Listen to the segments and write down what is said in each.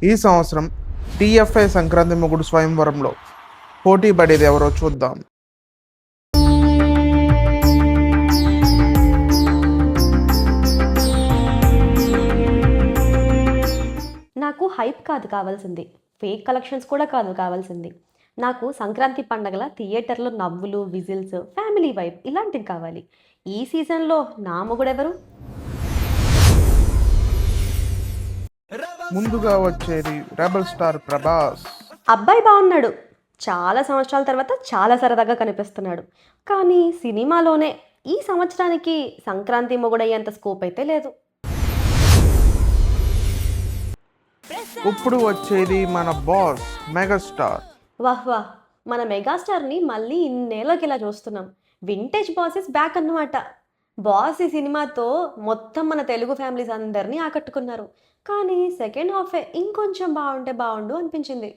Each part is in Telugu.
ఈ సంవత్సరం టీఎఫ్ఐ సంక్రాంతి మొగుడు స్వయంవరంలో పోటీ పడేది ఎవరో చూద్దాం. నాకు హైప్ కాదు కావాల్సింది, ఫేక్ కలెక్షన్స్ కూడా కాదు కావాల్సింది. నాకు సంక్రాంతి పండగల థియేటర్లో నవ్వులు, విజిల్స్, ఫ్యామిలీ వైబ్ ఇలాంటివి కావాలి. ఈ సీజన్లో నా మొగుడెవరు? ముందుగా వచ్చేది రెబల్ స్టార్ ప్రభాస్. అబ్బాయి బాగున్నాడు, చాలా సంవత్సరాల తర్వాత చాలా సరదాగా కనిపిస్తున్నాడు. కానీ సినిమాలోనే ఈ సంవత్సరానికి సంక్రాంతి మొగుడయ్యేంత స్కోప్ అయితే లేదు. ఇప్పుడు వచ్చేది మన బాస్ మెగాస్టార్. వాహ్ వాహ్, మన మెగాస్టార్ని మళ్ళీ ఇన్నేళ్ళకి ఇలా చూస్తున్నాం. వింటేజ్ బాస్ ఇస్ బ్యాక్ అన్నమాట. బాస్ ఈ సినిమాతో మొత్తం మన తెలుగు ఫ్యామిలీస్ అందరినీ ఆకట్టుకున్నారు. కానీ సెకండ్ హాఫే ఇంకొంచెం బాగుంటే బాగుండు అనిపించింది.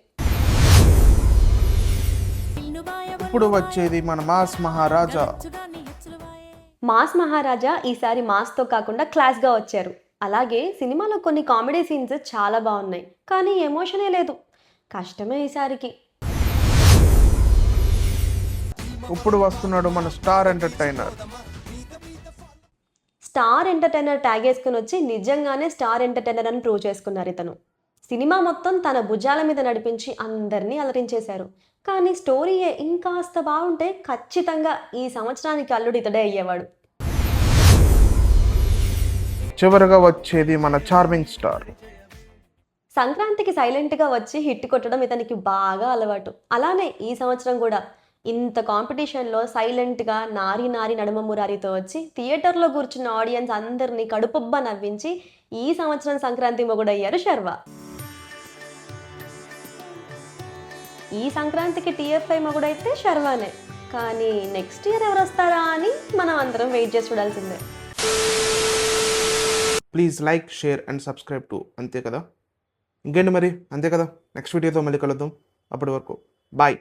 ఇప్పుడు వచ్చేది మన మాస్ మహారాజా. మాస్ మహారాజా ఈసారి మాస్తో కాకుండా క్లాస్గా వచ్చారు. అలాగే సినిమాలో కొన్ని కామెడీ సీన్స్ చాలా బాగున్నాయి, కానీ ఎమోషనే లేదు. కష్టమే ఈసారికి. ఇప్పుడు వస్తున్నాడు మన star entertainer. Star entertainer tag వేసుకుని వచ్చి నిజంగానే స్టార్ ఎంటర్టైనర్ అని ప్రూవ్ చేసుకున్నారు ఇతను. సినిమా మొత్తం తన భుజాల మీద నడిపించి అందరినీ అలరించేశారు. కానీ స్టోరీయే ఇంకాస్త బాగుంటే ఖచ్చితంగా ఈ సంవత్సరానికి అల్లుడు ఇతడే అయ్యేవాడు. చివరగా వచ్చేది మన చార్మింగ్ స్టార్. సంక్రాంతికి సైలెంట్గా వచ్చి హిట్ కొట్టడం ఇతనికి బాగా అలవాటు. అలానే ఈ సంవత్సరం కూడా ఇంత కాంపిటీషన్లో సైలెంట్గా నారి నారి నడుమ మురారితో వచ్చి థియేటర్లో కూర్చున్న ఆడియన్స్ అందరినీ కడుపుబ్బ నవ్వించి ఈ సంవత్సరం సంక్రాంతి మొగుడయ్యారు శర్వా. ఈ సంక్రాంతికి టీఎఫ్ఐ మొగుడైతే శర్వానే. కానీ నెక్స్ట్ ఇయర్ ఎవరు వస్తారా అని మనం అందరం వెయిట్ చేసి చూడాల్సిందే. Please like, share and subscribe to. అంతే కదా, ఇంకేంటి మరి, అంతే కదా. నెక్స్ట్ వీడియోతో మళ్ళీ కలుద్దాం. అప్పటి వరకు బాయ్.